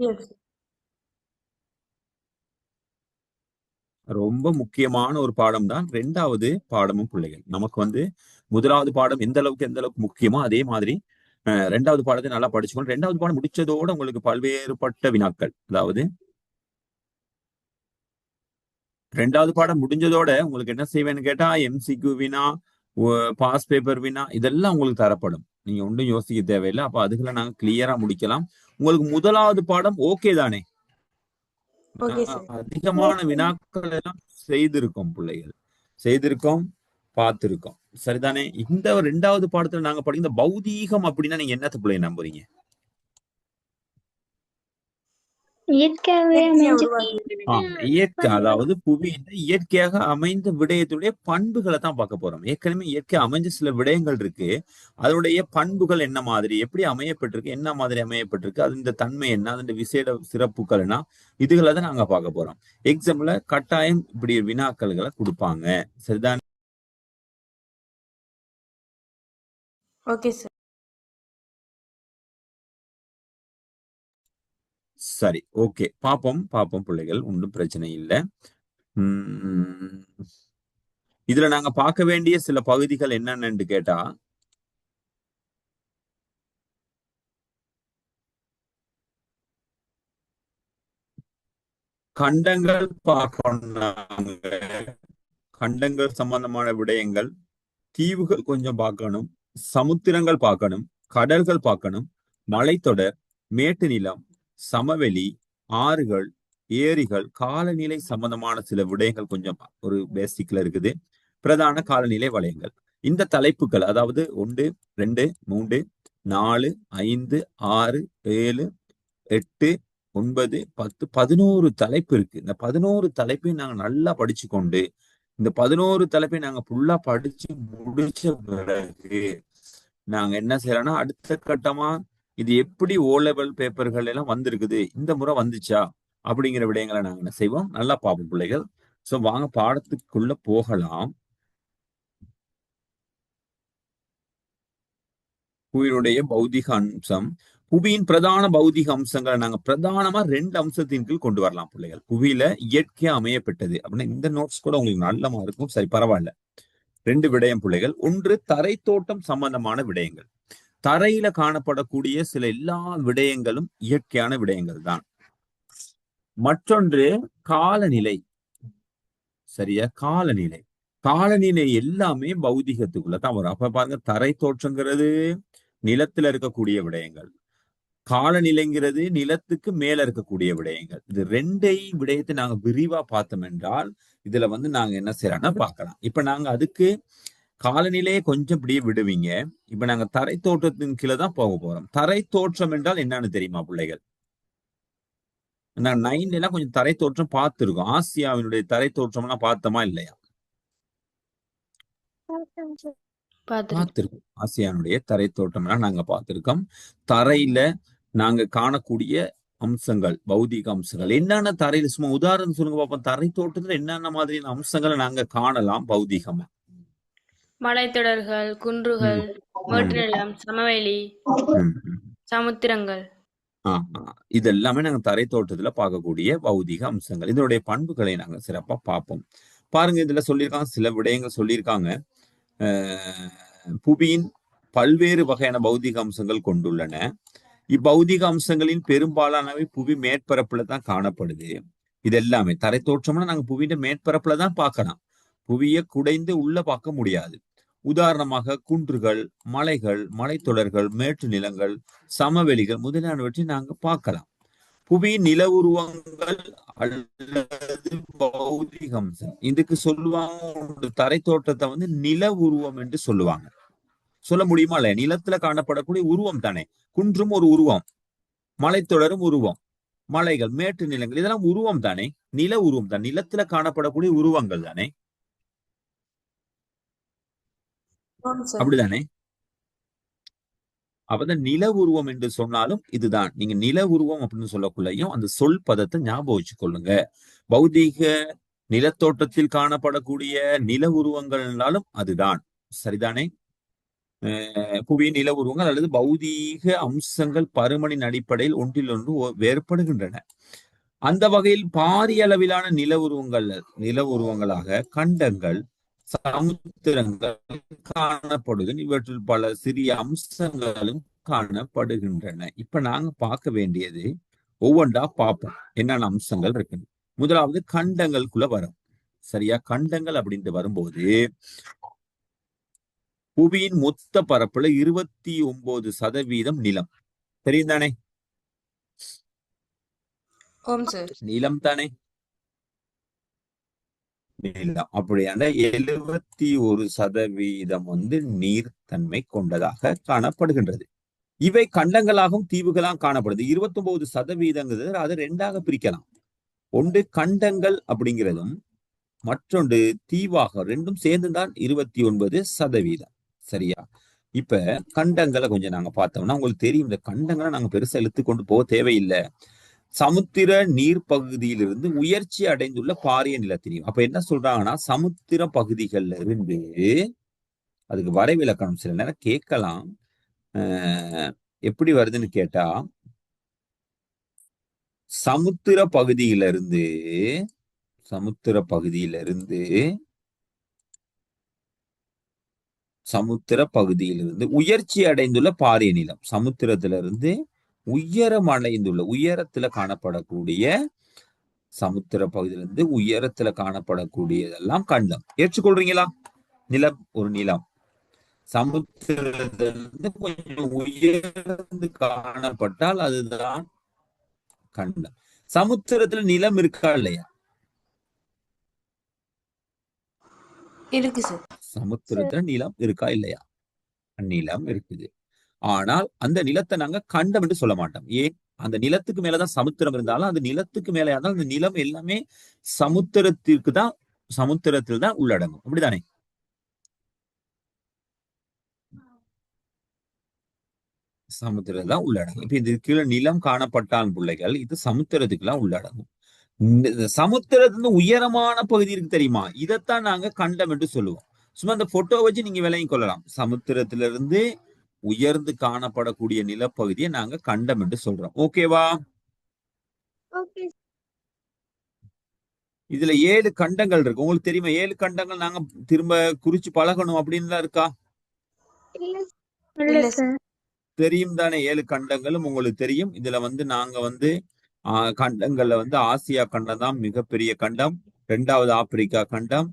Yes. ரொம்ப முக்கியமான ஒரு பாடம் தான் ரெண்டாவது பாடமும் பிள்ளைகள். நமக்கு முதலாவது பாடம் எந்த அளவுக்கு முக்கியமோ அதே மாதிரி ரெண்டாவது பாடத்தை நல்லா படிச்சுக்கணும். ரெண்டாவது பாடம் முடிச்சதோட உங்களுக்கு பல்வேறுபட்ட வினாக்கள், அதாவது ரெண்டாவது பாடம் முடிஞ்சதோட உங்களுக்கு என்ன செய்வேன்னு கேட்டா எம்சிக்யூ வினா, பாஸ் பேப்பர் வினா இதெல்லாம் உங்களுக்கு தரப்படும். நீங்க ஒன்றும் யோசிக்க தேவையில்லை. அப்ப அதுகளை நாங்க கிளியரா முடிக்கலாம். உங்களுக்கு முதலாவது பாடம் ஓகே தானே? Okay, sir. அதிகமான வினாக்கள் எல்லாம் செய்திருக்கோம் பிள்ளைகள், செய்திருக்கோம், பார்த்திருக்கோம். சரிதானே? இந்த ரெண்டாவது பாடத்துல நாங்க படிக்கிற பௌதீகம் அப்படின்னா நீங்க என்னத்த பிள்ளைய நம்புறீங்க? இயற்கையாவே இயற்கையா அமைஞ்ச உருவாக்கி இயற்கை, அதாவது புவியில இயற்கையாக அமைந்த விடயத்துடைய பண்புகளை தான் பார்க்க போறோம். ஏற்கனவே இயற்கை அமைஞ்ச சில விடயங்கள் இருக்கு. அதனுடைய பண்புகள் என்ன மாதிரி, எப்படி அமையப்பட்டிருக்கு, என்ன மாதிரி அமையப்பட்டிருக்கு, அது இந்த தன்மை என்ன, அதனுடைய விசேட சிறப்புகள் என்ன, இதுகளை தான் நாங்க பார்க்க போறோம். எக்ஸாம்ல கட்டாயம் இப்படி வினாக்கள்களை கொடுப்பாங்க. சரிதான்? Okay sir. சரி, ஓகே, பாப்போம் பாப்போம் பிள்ளைகள், ஒன்றும் பிரச்சனை இல்லை. இதுல நாங்க பார்க்க வேண்டிய சில பகுதிகள் என்னன்னு கேட்டா, கண்டங்கள் பார்க்கணும். கண்டங்கள் சம்பந்தமான விடயங்கள், தீவுகள் கொஞ்சம் பார்க்கணும், சமுத்திரங்கள் பார்க்கணும், கடல்கள் பார்க்கணும், மலைத்தொடர், மேட்டு நிலம், சமவெளி, ஆறுகள், ஏரிகள், காலநிலை சம்பந்தமான சில விடயங்கள் கொஞ்சம் ஒரு பேசிக்ல இருக்குது. பிரதான காலநிலை வளையங்கள், இந்த தலைப்புகள், அதாவது 1, 2, 3, 4, 5, 6, 7, 8, 9, 10, 11 தலைப்பு இருக்கு. இந்த 11 தலைப்பையும் நாங்க நல்லா படிச்சு கொண்டு, இந்த 11 தலைப்பை நாங்க ஃபுல்லா படிச்சு முடிச்ச பிறகு நாங்க என்ன செய்யறோம்னா, அடுத்த கட்டமா இது எப்படி ஓ லெவல் பேப்பர்கள் எல்லாம் வந்திருக்குது, இந்த முறை வந்துச்சா அப்படிங்கிற விடயங்களை நாங்க என்ன செய்வோம், நல்லா பார்ப்போம் பிள்ளைகள். சோ வாங்க பாடத்துக்குள்ள போகலாம். புவியினுடைய பௌதிக அம்சம், புவியின் பிரதான பௌதிக அம்சங்களை நாங்க பிரதானமா 2 அம்சத்தின் கீழ் கொண்டு வரலாம் பிள்ளைகள். புவியில இயற்கையா அமையப்பட்டது அப்படின்னா இந்த நோட்ஸ் கூட உங்களுக்கு நல்லமா இருக்கும். சரி, பரவாயில்ல. 2 விடயம் பிள்ளைகள். ஒன்று தரை தோட்டம் சம்பந்தமான விடயங்கள். தரையில காணப்படக்கூடிய சில எல்லா விடயங்களும் இயற்கையான விடயங்கள் தான். மற்றொன்று காலநிலை. சரியா? காலநிலை, காலநிலை எல்லாமே பௌதிகத்துக்குள்ளதான் வரும். அப்ப பாருங்க, தரை தோற்றங்கிறது நிலத்துல இருக்கக்கூடிய விடயங்கள், காலநிலைங்கிறது நிலத்துக்கு மேல இருக்கக்கூடிய விடயங்கள். இது 2 விடயத்தை நாங்க விரிவா பார்த்தோம் என்றால் இதுல நாங்க என்ன செய்யறோம்னா பார்க்கலாம். இப்ப நாங்க அதுக்கு காலநிலையை கொஞ்சம் இப்படியே விடுவீங்க. இப்ப நாங்க தரை தோற்றத்தின் கீழே தான் போக போறோம். தரை தோற்றம் என்றால் என்னன்னு தெரியுமா பிள்ளைகள்? நான் 9 எல்லாம் கொஞ்சம் தரை தோற்றம் பார்த்திருக்கோம். ஆசியாவினுடைய தரை தோற்றம் எல்லாம் பார்த்தோமா இல்லையா? பார்த்திருக்கோம். ஆசியானுடைய தரை தோட்டம் எல்லாம் நாங்க பார்த்திருக்கோம். தரையில நாங்க காணக்கூடிய அம்சங்கள், பௌதிக அம்சங்கள் என்னென்ன தரையில, சும்மா உதாரணம் சொல்லுங்க பாப்போம். தரை தோட்டத்துல என்னென்ன மாதிரியான அம்சங்களை நாங்க காணலாம் பௌதிகமா? மலைத்தொடர்கள், குன்றுகள், மேட்டுநிலம், சமவெளி, சமுத்திரங்கள், இது எல்லாமே நாங்க தரை தோட்டத்துல பார்க்கக்கூடிய பௌதிக அம்சங்கள். இதனுடைய பண்புகளை நாங்க சிறப்பா பார்ப்போம். பாருங்க, இதுல சொல்லியிருக்காங்க, சில விடயங்கள் சொல்லியிருக்காங்க. புவியின் பல்வேறு வகையான பௌதிக அம்சங்கள் கொண்டுள்ளன. இப்பௌதிக அம்சங்களின் பெரும்பாலானவை புவி மேற்பரப்புல தான் காணப்படுது. இது எல்லாமே தரை தோற்றம்னா நாங்க புவியின் மேற்பரப்புல தான் பார்க்கலாம். புவியை குடைந்து உள்ள பார்க்க முடியாது. உதாரணமாக குன்றுகள், மலைகள், மலைத்தொடர்கள், மேட்டு நிலங்கள், சமவெளிகள் முதலானவற்றை நாங்க பார்க்கலாம். புவியின் நில உருவங்கள் அல்லது பௌதிக அம்சம், இதுக்கு சொல்லுவாங்க, தரை தோற்றத்தை நில உருவம் என்று சொல்லுவாங்க. சொல்ல முடியுமா இல்லையா? நிலத்துல காணப்படக்கூடிய உருவம் தானே. குன்றும் ஒரு உருவம், மலைத்தொடரும் உருவம், மலைகள், மேட்டு நிலங்கள் இதெல்லாம் உருவம் தானே, நில உருவம் தான், நிலத்துல காணப்படக்கூடிய உருவங்கள் தானே, அப்படிதானே? அப்பதான் நில உருவம் என்று சொன்னாலும் இதுதான். நீங்க நில உருவம் அப்படின்னு சொல்லக்குள்ளையும் அந்த சொல் பதத்தை ஞாபகம் வச்சுக்கொள்ளுங்க. பௌதீக நிலத்தோட்டத்தில் காணப்படக்கூடிய நில உருவங்கள்னாலும் அதுதான். சரிதானே? புவியின் நில உருவங்கள் அல்லது பௌதீக அம்சங்கள் பருமனின் அடிப்படையில் ஒன்றிலொன்று வேறுபடுகின்றன. அந்த வகையில் பாரிய அளவிலான நில உருவங்களாக கண்டங்கள், சமுத்திரங்கள் காணப்படுகின்றன. இவற்றில் பல சிறிய அம்சங்களும் காணப்படுகின்றன. இப்ப நாங்க பார்க்க வேண்டியது ஒவ்வொன்றா பார்ப்போம் என்னென்ன அம்சங்கள் இருக்கு. முதலாவது கண்டங்களுக்குள்ள வரும். சரியா? கண்டங்கள் அப்படின்ட்டு வரும்போது புவியின் மொத்த பரப்புல 29% நிலம். தெரியும் தானே? ஓம் சார். நிலம் தானே நிலம். அப்படியான 71% நீர்த்தன்மை கொண்டதாக காணப்படுகின்றது. இவை கண்டங்களாகவும் தீவுகளாக காணப்படுது. 29% அதை ரெண்டாக பிரிக்கலாம். ஒன்று கண்டங்கள் அப்படிங்கிறதும் மற்றொன்று தீவாக, ரெண்டும் சேர்ந்துதான் 29%. சரியா? இப்ப கண்டங்களை கொஞ்சம் நாங்க பார்த்தோம்னா உங்களுக்கு தெரியும். இந்த கண்டங்களை நாங்க பெருசா இழுத்து கொண்டு போக தேவையில்லை. சமுத்திர நீர் பகுதியிலிருந்து உயர்ச்சி அடைந்துள்ள பாரிய நிலத்திரிவு. அப்ப என்ன சொல்றாங்கன்னா, சமுத்திர பகுதிகள்ல இருந்து, அதுக்கு வரைவிலக்கணம் சில நேரம் கேட்கலாம். எப்படி வருதுன்னு கேட்டா, சமுத்திர பகுதியிலிருந்து உயர்ச்சி அடைந்துள்ள பாரிய நிலம். சமுத்திரத்திலிருந்து உயரத்துல காணப்படக்கூடிய, சமுத்திர பகுதியிலிருந்து உயரத்துல காணப்படக்கூடியதெல்லாம் கண்டம். ஏற்றுக்கொள்றீங்களா? நிலம் ஒரு நிலம். சமுத்திரத்திலிருந்து கொஞ்சம் உயர்ந்து காணப்பட்டால் அதுதான் கண்டம். சமுத்திரத்துல நிலம் இருக்கா இல்லையா? இருக்கு சார். சமுத்திரத்துல நிலம் இருக்கா இல்லையா? நிலம் இருக்குது. ஆனால் அந்த நிலத்தை நாங்க கண்டம் என்று சொல்ல மாட்டோம். ஏன்? அந்த நிலத்துக்கு மேலதான் சமுத்திரம் இருந்தாலும் அந்த நிலத்துக்கு மேலே இருந்தாலும் அந்த நிலம் எல்லாமே சமுத்திரத்தில் தான் உள்ளடங்கும். அப்படிதானே? சமுத்திரம் தான் உள்ளடங்கும். இப்ப இது கீழே நிலம் காணப்பட்டான் பிள்ளைகள், இது சமுத்திரத்துக்குலாம் உள்ளடங்கும். சமுத்திரத்துல உயரமான பகுதி இருக்கு தெரியுமா? இதைத்தான் நாங்க கண்டம் என்று சொல்லுவோம். சும்மா அந்த போட்டோ வச்சு நீங்க விலையும் கொள்ளலாம். சமுத்திரத்திலிருந்து உயர்ந்து காணப்படக்கூடிய நிலப்பகுதியை நாங்க கண்டம் என்று சொல்றோம். ஓகேவா? இதுல 7 கண்டங்கள் இருக்கு. உங்களுக்கு தெரியுமா? 7 கண்டங்கள் நாங்க திரும்ப குறிச்சு பழகணும் அப்படின்னு இருக்கா? தெரியும் தானே? 7 கண்டங்களும் உங்களுக்கு தெரியும். இதுல நாங்க கண்டங்கள்ல ஆசியா கண்டம் தான் மிகப்பெரிய கண்டம். 2வது ஆப்பிரிக்கா கண்டம்,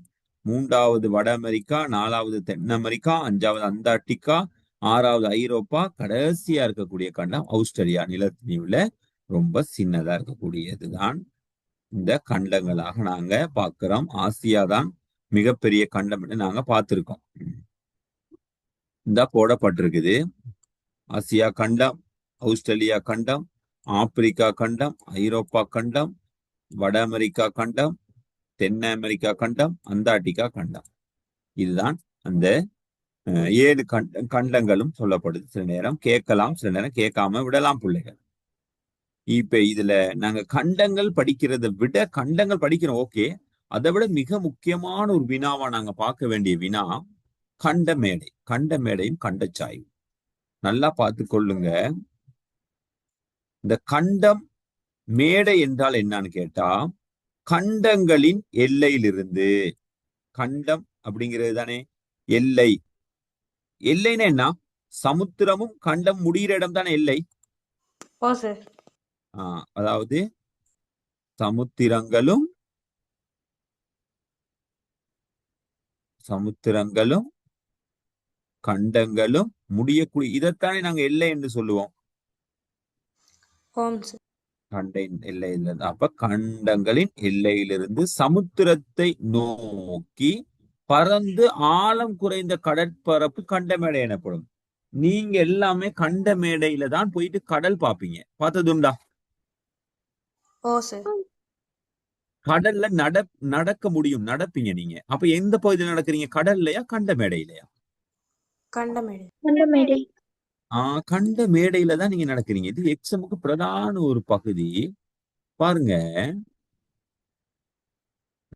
3வது வட அமெரிக்கா, 4வது தென் அமெரிக்கா, 5வது அந்தார்டிகா, 6வது ஐரோப்பா, கடைசியா இருக்கக்கூடிய கண்டம் ஆஸ்திரேலியா. நிலத்தீவுல ரொம்ப சின்னதா இருக்கக்கூடியதுதான் இந்த கண்டங்களாக நாங்க பார்க்கிறோம். ஆசியா தான் மிகப்பெரிய கண்டம் என்று நாங்க பார்த்திருக்கோம். இந்த போடப்பட்டிருக்குது. ஆசியா கண்டம், ஆஸ்திரேலியா கண்டம், ஆப்பிரிக்கா கண்டம், ஐரோப்பா கண்டம், வட அமெரிக்கா கண்டம், தென் அமெரிக்கா கண்டம், அந்தார்டிகா கண்டம். இதுதான் அந்த 7 கண்டங்களும் சொல்லப்படுது. சில நேரம் கேட்கலாம், சில நேரம் கேட்காம விடலாம் பிள்ளைகள். இப்ப இதுல நாங்க கண்டங்கள் படிக்கிறத விட, கண்டங்கள் படிக்கிறோம் ஓகே, அதை விட மிக முக்கியமான ஒரு வினாவா நாங்க பார்க்க வேண்டிய வினா கண்ட மேடை. கண்ட மேடையும் கண்டச்சாய்வு. நல்லா பார்த்து கொள்ளுங்க. இந்த கண்டம் மேடை என்றால் என்னன்னு கேட்டா, கண்டங்களின் எல்லையிலிருந்து, கண்டம் அப்படிங்கிறது தானே எல்லை. எல்லைன்னா என்ன? சமுத்திரமும் கண்டம் முடிகிற இடம் தானே எல்லை. அதாவது சமுத்திரங்களும் கண்டங்களும் முடியக்கூடிய இதைத்தானே நாங்க எல்லை என்று சொல்லுவோம். எல்லையிலிருந்து, அப்ப கண்டங்களின் எல்லையிலிருந்து சமுத்திரத்தை நோக்கி பறந்து ஆழம் குறைந்த கடற்பரப்பு கண்ட மேடை எனப்படும். நீங்க எல்லாமே கண்ட மேடையில தான் போயிட்டு கடல் பாப்பீங்க. பார்த்ததுண்டா? கடல்ல நடக்க முடியும், நடப்பீங்க நீங்க. அப்ப எந்த பகுதியில் நடக்கிறீங்க? கடல்லையா கண்ட மேடையிலையா? கண்ட மேடையில தான் நீங்க நடக்கிறீங்க. இது எக்ஸாமுக்கு பிரதான ஒரு பகுதி. பாருங்க,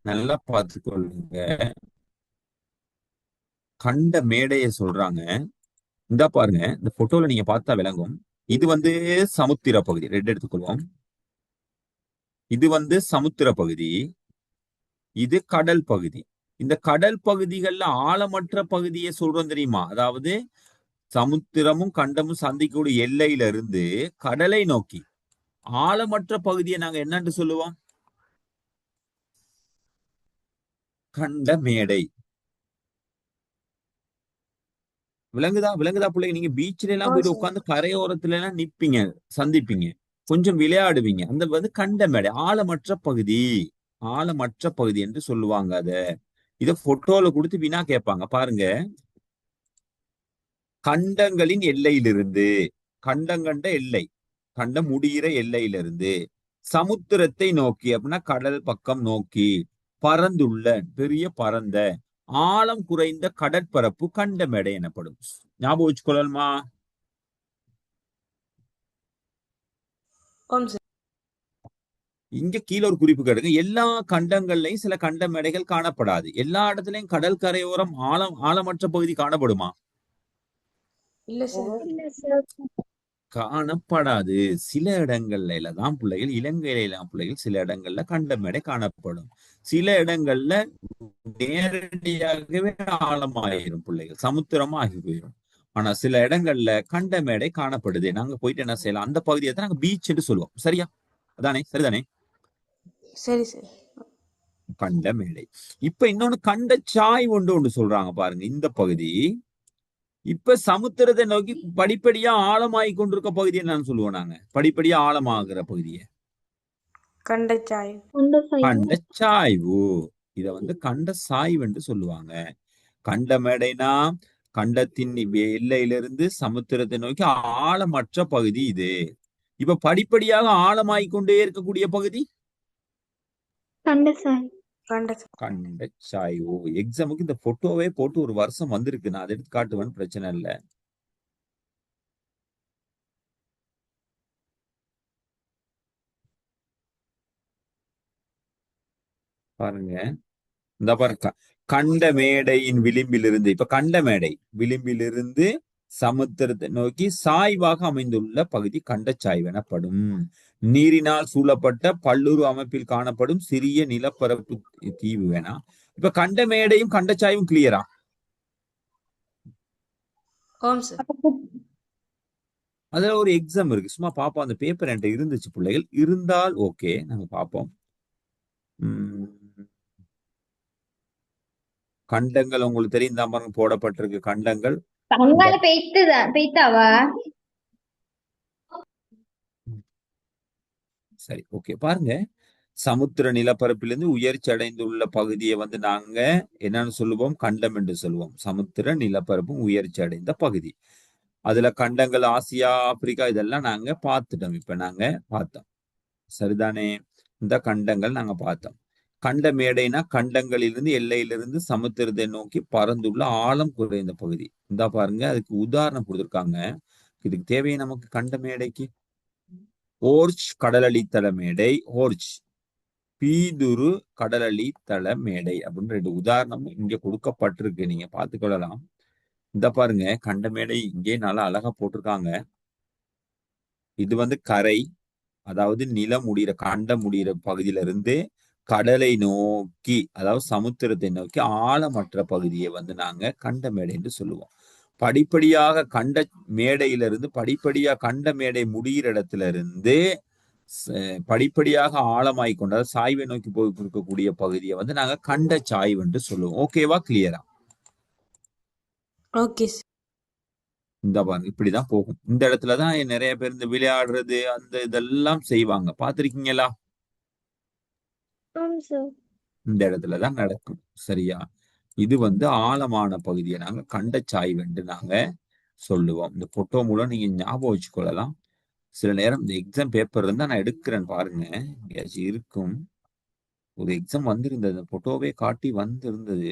நல்லா பார்த்துக்கொள்ளுங்க. கண்ட மேடையை சொல்றாங்க. இந்த பாருங்க, இந்த போட்டோல நீங்க பார்த்தா விளங்கும். இது வந்து சமுத்திர பகுதி, ரெட் எடுத்துக்கொள்வோம். இது வந்து சமுத்திர பகுதி, இது கடல் பகுதி. இந்த கடல் பகுதிகள்ல ஆழமற்ற பகுதியை சொல்றோம் தெரியுமா? அதாவது சமுத்திரமும் கண்டமும் சந்திக்கக்கூடிய எல்லையில இருந்து கடலை நோக்கி ஆழமற்ற பகுதியை நாங்க என்னன்னு சொல்லுவோம்? கண்ட மேடை. விளங்குதா விளங்குதா பிள்ளைங்க? நீங்க பீச்ல எல்லாம் ஓ போயிட்டு சார். உட்காந்து கரையோரத்துல எல்லாம் நிப்பீங்க, சந்திப்பீங்க, கொஞ்சம் விளையாடுவீங்க. அந்த வந்து கண்ட மேடை, ஆழமற்ற பகுதி. ஆழமற்ற பகுதி என்று சொல்லுவாங்க அத. இத போட்டோல கொடுத்து வினா கேட்பாங்க பாருங்க. கண்டங்களின் எல்லையிலிருந்து, கண்டங்கண்ட எல்லை, கண்டம் முடிகிற எல்லையிலிருந்து சமுத்திரத்தை நோக்கி அப்படின்னா கடல் பக்கம் நோக்கி பரந்துள்ள, பெரிய பரந்த, ஆழம் குறைந்த கடற்பரப்பு கண்ட மேடை எனப்படும். ஞாபகம் வச்சுக்கொள்ளணுமா? ஓம் சார். இங்க கீழே ஒரு குறிப்பு கேடுங்க. எல்லா கண்டங்கள்லயும் சில கண்ட மேடைகள் காணப்படாது. எல்லா இடத்துலயும் கடல் கரையோரம் ஆழமற்ற பகுதி காணப்படுமா? இல்ல சார். இல்ல சார். காணப்படாது. சில இடங்கள்ல தான் பிள்ளைகள், இலங்கையில எல்லாம் பிள்ளைகள் சில இடங்கள்ல கண்ட மேடை காணப்படும். சில இடங்கள்ல நேரடியாகவே ஆழமாயிரும் பிள்ளைகள், சமுத்திரமா ஆகி போயிடும். ஆனா சில இடங்கள்ல கண்ட மேடை காணப்படுது. நாங்க போயிட்டு என்ன செய்யலாம்? அந்த பகுதியை தான் நாங்க பீச் என்று சொல்லுவோம். சரியா? அதானே? சரிதானே? சரி சார். கண்ட மேடை. இப்ப இன்னொன்னு கண்ட சாய் ஒன்று சொல்றாங்க பாருங்க. இந்த பகுதி இப்ப சமுத்திரத்தை நோக்கி படிப்படியா ஆழமாகி கொண்டிருக்க பகுதி என்னன்னு சொல்லுவோம் நாங்க? படிப்படியா ஆழமாகிற பகுதியை கண்டச்சாய். அந்த சைடு. கண்ட சாய்வு. இத வந்து கண்ட சாய்வு என்று சொல்லுவாங்க. கண்ட மேடைனா கண்டத்தின் எல்லையிலிருந்து சமுத்திரத்தை நோக்கி ஆழமற்ற பகுதி இது. இப்ப படிப்படியாக ஆழமாகிக் கொண்டே இருக்கக்கூடிய பகுதி கண்ட சாய். கண்டச்சாய். கண்ட சாய்வு. எக்ஸாமுக்கு இந்த போட்டோவே போட்டு ஒரு வருஷம் வந்திருக்கு. நான் அதை எடுத்து காட்டுவேன், பிரச்சனை இல்ல. பாருங்க, இந்த பாருங்க, கண்ட மேடையின் விளிம்பிலிருந்து, இப்ப கண்ட மேடை விளிம்பிலிருந்து சமுத்திரத்தை நோக்கி சாய்வாக அமைந்துள்ள பகுதி கண்ட சாய்வு எனப்படும். நீரினால் சூழப்பட்ட பல்லுரு அமைப்பில் காணப்படும் சிறிய நிலப்பரப்பு தீவு வேணா. இப்ப கண்ட மேடையும் கண்ட சாய்வும் கிளியரா? ஓம் சார். அதுல ஒரு எக்ஸாம் இருக்கு, சும்மா பாப்போம். அந்த பேப்பர் என்கிட்ட இருந்துச்சு பிள்ளைகள், இருந்தால் ஓகே, நாங்க பார்ப்போம். கண்டங்கள் உங்களுக்கு தெரியும், இந்த பாருங்க போடப்பட்டிருக்கு கண்டங்கள். அங்கால பெய்த்தாவா? சரி, ஓகே. பாருங்க, சமுத்திர நிலப்பரப்பிலிருந்து உயர்ச்சி அடைந்துள்ள பகுதியை வந்து நாங்க என்னன்னு சொல்லுவோம்? கண்டம் என்று சொல்லுவோம். சமுத்திர நிலப்பரப்பும் உயர்ச்சி அடைந்த பகுதி. அதுல கண்டங்கள் ஆசியா, ஆப்பிரிக்கா இதெல்லாம் நாங்க பார்த்துட்டோம். இப்ப நாங்க பார்த்தோம். சரிதானே? இந்த கண்டங்கள் நாங்க பார்த்தோம். கண்ட மேடைனா கண்டங்களிலிருந்து எல்லையிலிருந்து சமுத்திரத்தை நோக்கி பறந்துள்ள ஆழம் குறைந்த பகுதி. இந்த பாருங்க, அதுக்கு உதாரணம் கொடுத்திருக்காங்க. இதுக்கு தேவையை நமக்கு கண்ட மேடைக்கு ஓர்ச் கடலடித்தள மேடை, ஓர்ச் பீதுரு கடலளி தள மேடை அப்படின்னு 2 உதாரணம் இங்க கொடுக்கப்பட்டிருக்கு. நீங்க பார்த்துக்கொள்ளலாம். இந்த பாருங்க, கண்ட மேடை இங்கே நல்லா அழகா போட்டிருக்காங்க. இது வந்து கரை, அதாவது நிலம் முடிகிற கண்டம் முடிகிற பகுதியில இருந்து கடலை நோக்கி, அதாவது சமுத்திரத்தை நோக்கி ஆழமற்ற பகுதியை வந்து நாங்க கண்ட மேடை என்று சொல்லுவோம். படிப்படியாக கண்ட மேடையிலிருந்து படிப்படியா கண்ட மேடை முடிகிற இடத்துல இருந்து படிப்படியாக ஆழமாய் கொண்ட சாய்வை நோக்கி போய் இருக்கக்கூடிய பகுதியை வந்து நாங்க கண்ட சாய்வு என்று சொல்லுவோம். ஓகேவா? கிளியரா? Okay sir. இந்த பாருங்க, இப்படிதான் போகும். இந்த இடத்துலதான் நிறைய பேர் இந்த விளையாடுறது அந்த இதெல்லாம் செய்வாங்க. பார்த்திருக்கீங்களா? ஆமா சார். இந்த இடத்துலதான் நடக்கும். சரியா? இது வந்து ஆழமான பகுதியை நாங்க கண்ட சாய்வு என்று நாங்க சொல்லுவோம். இந்த போட்டோ மூலம் நீங்க ஞாபகம் வச்சுக்கொள்ளலாம். சில நேரம் இந்த எக்ஸாம் பேப்பர் இருந்தா நான் எடுக்கிறேன் பாருங்க, எங்கேயாச்சும் இருக்கும். ஒரு எக்ஸாம் வந்திருந்தது, போட்டோவே காட்டி வந்திருந்தது.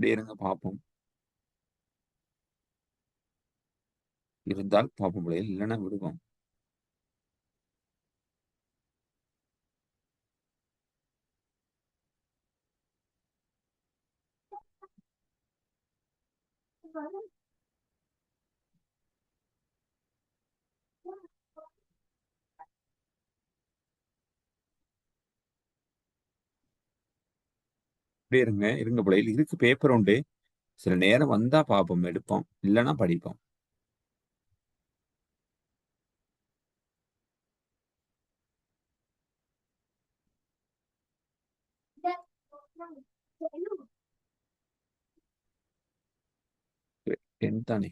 இப்படியே இருங்க பார்ப்போம். இருந்தால் பார்ப்போம் பிள்ளைகள், இல்லைன்னா விடுவோம். இப்படியே இருங்க இருங்க பிள்ளைகள், இருக்கு பேப்பர் உண்டு. சில நேரம் வந்தா பார்ப்போம், எடுப்போம், இல்லைன்னா படிப்போம். டென் தானே.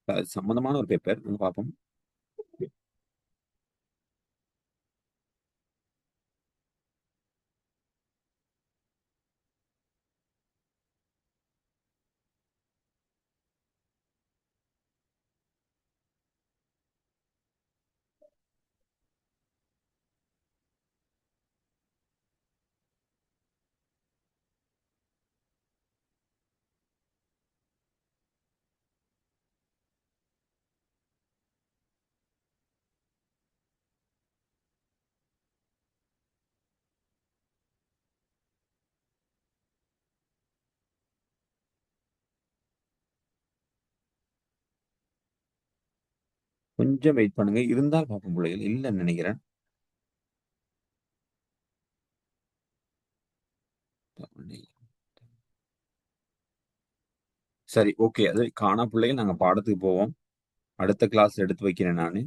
அது சம்பந்தமான ஒரு பேப்பர் பார்ப்போம். கொஞ்சம் வெயிட் பண்ணுங்க, இருந்தால் பார்ப்போம் பிள்ளைகள், இல்லைன்னு நினைக்கிறேன். சரி, ஓகே. அது காணா பிள்ளைகள், நாங்க பாடத்துக்கு போவோம். அடுத்த கிளாஸ் எடுத்து வைக்கிறேன் நானு.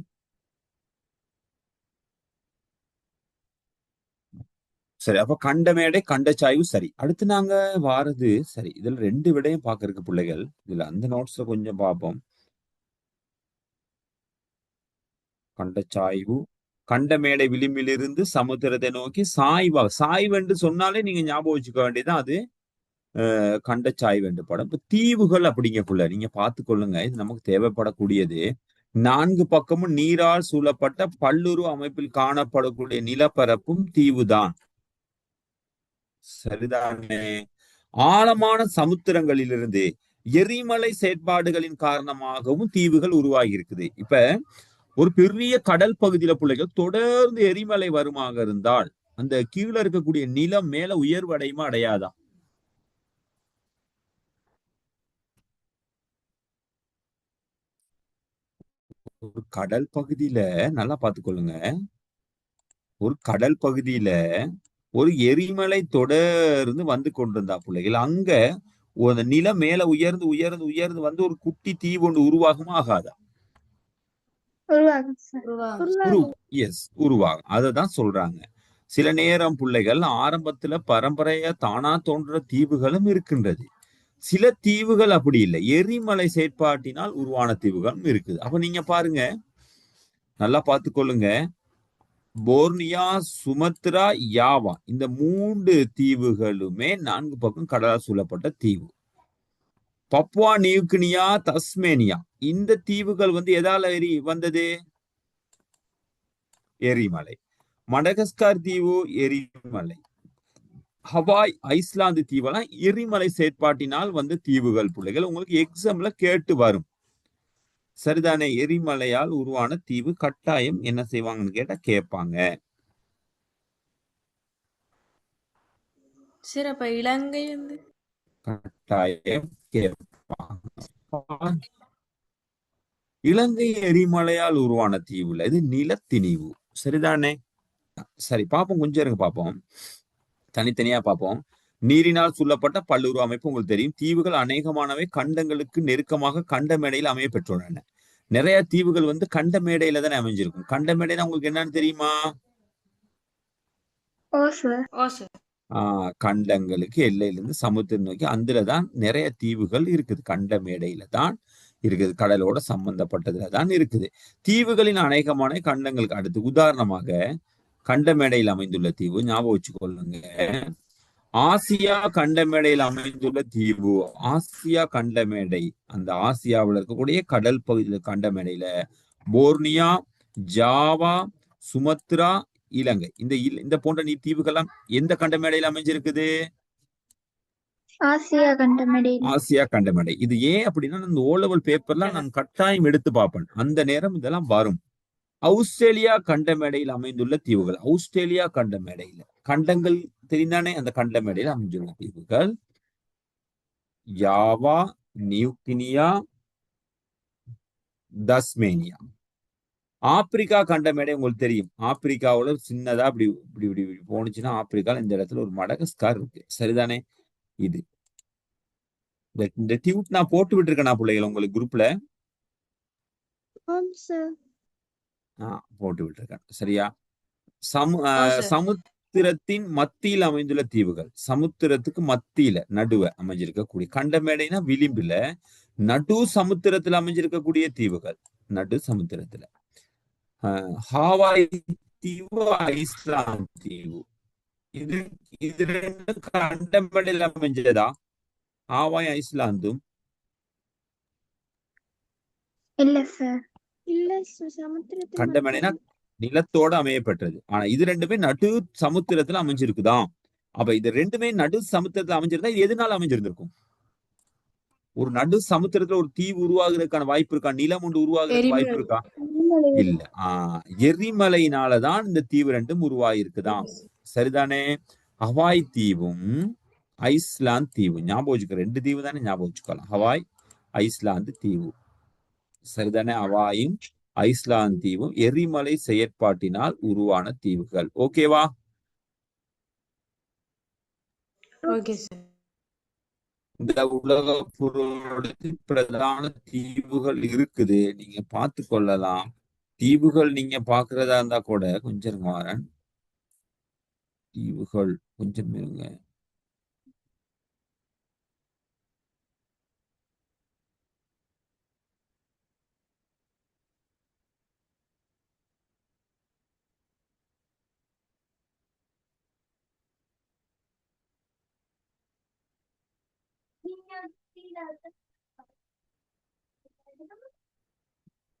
சரி, அப்ப கண்ட மேடை கண்ட சாய்வு சரி. அடுத்து நாங்க வாரது சரி. இதுல 2 விடையும் பாக்குறதுக்கு பிள்ளைகள், இதுல அந்த நோட்ஸ்ல கொஞ்சம் பார்ப்போம். கண்ட சாய்வு, கண்ட மேடை விளிம்பிலிருந்து சமுத்திரத்தை நோக்கி சாய்வா, சாய்வு என்று சொன்னாலே நீங்க ஞாபகம் வச்சுக்க வேண்டியதுதான் அது கண்ட சாய்வு என்று படம். இப்ப தீவுகள் அப்படிங்கக்குள்ள நீங்க பார்த்து கொள்ளுங்க, இது நமக்கு தேவைப்படக்கூடியது. 4 பக்கமும் நீரால் சூழப்பட்ட பல்லுருவ அமைப்பில் காணப்படக்கூடிய நிலப்பரப்பும் தீவுதான். சரிதானே. ஆழமான சமுத்திரங்களிலிருந்து எரிமலை செயற்பாடுகளின் காரணமாகவும் தீவுகள் உருவாகி இருக்குது. இப்ப ஒரு பெரிய கடல் பகுதியில பிள்ளைகள் தொடர்ந்து எரிமலை வருமாக இருந்தால் அந்த கீழே இருக்கக்கூடிய நிலம் மேல உயர்வு அடையுமா அடையாதா? ஒரு கடல் பகுதியில நல்லா பார்த்துக்கொள்ளுங்க, ஒரு கடல் பகுதியில ஒரு எரிமலை தொடர்ந்து வந்து கொண்டிருந்தா பிள்ளைகள், அங்க அந்த நிலம் மேல உயர்ந்து உயர்ந்து உயர்ந்து வந்து ஒரு குட்டி தீவு ஒன்று உருவாகுமா ஆகாதா? உருவாகும். எஸ், உருவாகும். அததான் சொல்றாங்க. சில நேரம் பிள்ளைகள் ஆரம்பத்துல பரம்பரையா தானா தோன்ற தீவுகளும் இருக்கின்றது. சில தீவுகள் அப்படி இல்லை, எரிமலை செயற்பாட்டினால் உருவான தீவுகளும் இருக்குது. அப்ப நீங்க பாருங்க, நல்லா பார்த்துக்கொள்ளுங்க. போர்னியா, சுமத்ரா, யாவா இந்த 3 தீவுகளுமே 4 பக்கம் கடலால் சூழப்பட்ட தீவு. பப்புவா நியூகினியா, தஸ்மேனியா இந்த தீவுகள் எதால வந்தது? எரிமலை. மடகஸ்கார் தீவு எரிமலை. ஹவாய், ஐஸ்லாந்து தீவெல்லாம் எரிமலை செயற்பாட்டினால் தீவுகள் பிள்ளைகள். உங்களுக்கு எக்ஸாம்ல கேட்டு வரும். சரிதானே. எரிமலையால் உருவான தீவு கட்டாயம் என்ன செய்வாங்கன்னு கேட்டா கேட்பாங்க. சரி, அப்ப இலங்கை கட்டாயம் கேட்பாங்க. இலங்கை எரிமலையால் உருவான தீவுல இது நிலத்திணிவு. சரிதானே. சரி, பார்ப்போம், கொஞ்சம் இருங்க பார்ப்போம், தனித்தனியா பார்ப்போம். நீரினால் சூழப்பட்ட பல்லுருவ அமைப்பு உங்களுக்கு தெரியும். தீவுகள் அநேகமானவை கண்டங்களுக்கு நெருக்கமாக கண்ட மேடையில் அமைய பெற்றுள்ளன. நிறைய தீவுகள் வந்து கண்ட மேடையில தானே அமைஞ்சிருக்கும். கண்ட மேடைனா உங்களுக்கு என்னன்னு தெரியுமா? ஓ சார். ஓ சார். கண்டங்களுக்கு எல்லையிலிருந்து சமுத்திரம் நோக்கி அதுலதான் நிறைய தீவுகள் இருக்குது. கண்ட மேடையில தான் இருக்குது. கடலோட சம்பந்தப்பட்டதுல தான் இருக்குது. தீவுகளின் அநேகமான கண்டங்களுக்கு அடுத்து உதாரணமாக கண்ட மேடையில் அமைந்துள்ள தீவு ஞாபகம் வச்சுக்கொள்ளுங்க. ஆசியா கண்டமேடையில் அமைந்துள்ள தீவு. ஆசியா கண்டமேடை, அந்த ஆசியாவில் இருக்கக்கூடிய கடல் பகுதியில் கண்டமேடையில போர்னியா, ஜாவா, சுமத்ரா, இலங்கை, இந்த போன்ற தீவுகள்லாம் எந்த கண்டமேடையில் அமைஞ்சிருக்குது? ஆசியா கண்டமேடையில். ஆசியா கண்டமேடை. இது ஏன் அப்படின்னா இந்த ஓ லெவல் பேப்பர்லாம் நான் கட்டாயம் எடுத்து பார்ப்பேன். அந்த நேரம் இதெல்லாம் வரும். ஆஸ்திரேலியா கண்ட மேடையில் அமைந்துள்ள தீவுகள். ஆஸ்திரேலியா கண்ட மேடையில கண்டங்கள் தெரிந்தானே, அந்த கண்ட மேடையில் அமைந்துள்ள தீவுகள் யாவா, நியூகினியா, தஸ்மேனியா. ஆப்பிரிக்கா கண்ட மேடை உங்களுக்கு தெரியும். ஆப்பிரிக்காவோட சின்னதா இப்படி இப்படி இப்படி போனுச்சுன்னா ஆப்பிரிக்கால இந்த இடத்துல ஒரு மடகஸ்கார் இருக்கு. சரிதானே? இது இந்த டியூட் நான் போட்டு விட்டுருக்கேன் பிள்ளைகள் உங்களுக்கு குரூப்ல. போட்டு விட்டுருக்கேன். சரியா? சமுத்திரத்தின் மத்தியில் அமைந்துள்ள தீவுகள். சமுத்திரத்துக்கு மத்தியில நடுவ அமைஞ்சிருக்கக்கூடிய கண்ட மேடைனா விளிம்புல நடு சமுத்திரத்துல அமைஞ்சிருக்கக்கூடிய தீவுகள். நடு சமுத்திரத்துல ஹாவாய் தீவு, ஐஸ்லாந்து தீவு. இது இது ரெண்டு கண்ட மேடையில் அமைஞ்சதா? ஹாவாய் ஐஸ்லாந்தும் இல்ல சார். இல்ல சார். சமுத்திரத்துல கண்ட மேடைனா நிலத்தோட அமையப்பட்டது. ஆனா இது ரெண்டுமே நடு சமுத்திரத்துல அமைஞ்சிருக்குதாம். அப்ப இது ரெண்டுமே நடு சமுத்திரத்துல அமைஞ்சிருந்தா இது எதனால அமைஞ்சிருந்திருக்கும்? ஒரு நடு சமுத்திரத்துல ஒரு தீவு உருவாகுறதுக்கான வாய்ப்பு இருக்கா? நிலம் ஒன்று உருவாகுறதுக்கு வாய்ப்பு இருக்கா? இல்ல. எரிமலையினாலதான் இந்த தீவு ரெண்டும் உருவாயிருக்குதாம். சரிதானே? ஹவாய் தீவும் ஐஸ்லாந்து தீவு ஞாபகம் வச்சுக்க. ரெண்டு தீவு தானே ஞாபகம் வச்சுக்கலாம். ஹவாய், ஐஸ்லாந்து தீவு. சரிதானே? ஹவாயும் ஐஸ்லாந்து தீவும் எரிமலை செயற்பாட்டினால் உருவான தீவுகள். ஓகேவா? Okay sir. இந்த உலக பொருளுக்கு பிரதான தீவுகள் இருக்குது. நீங்க பார்த்து கொள்ளலாம். தீவுகள் நீங்க பாக்குறதா இருந்தா கூட கொஞ்சம் வரேன். தீவுகள் கொஞ்சம் இருங்க.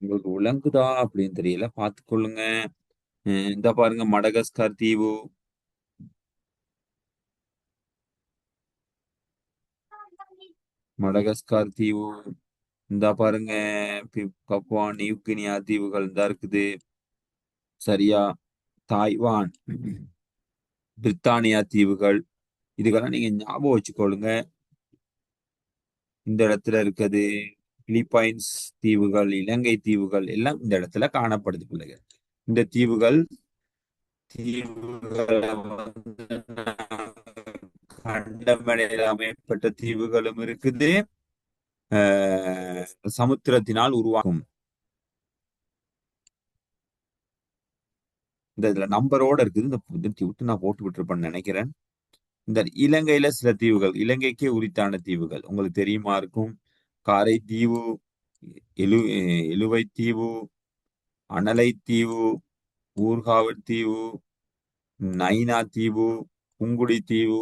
உங்களுக்கு விளங்குதா அப்படின்னு தெரியல, பார்த்துக்கொள்ளுங்க. இந்த பாருங்க மடகஸ்கர் தீவு, மடகஸ்கர் தீவு. இந்த பாருங்க பப்புவா நியூகினியா தீவுகள் தான் இருக்குது. சரியா? தாய்வான், பிரித்தானியா தீவுகள், இதுக்கெல்லாம் நீங்க ஞாபகம் வச்சுக்கொள்ளுங்க. இந்த இடத்துல இருக்குது பிலிப்பைன்ஸ் தீவுகள், இலங்கை தீவுகள் எல்லாம் இந்த இடத்துல காணப்படுது பிள்ளைகள். இந்த தீவுகள் கண்டமடையில் அமைப்பட்ட தீவுகளும் இருக்குது. சமுத்திரத்தினால் உருவாகும். இந்த இதுல நம்பரோட இருக்குது. இந்த தீவுக்கு நான் போட்டு விட்டுருப்பேன்னு நினைக்கிறேன். இந்த இலங்கையில சில தீவுகள், இலங்கைக்கே உரித்தான தீவுகள் உங்களுக்கு தெரியுமா இருக்கும். காரை தீவு, எழுவை தீவு, அனலை தீவு, ஊர்காவல் தீவு, நைனா தீவு, புங்குடி தீவு,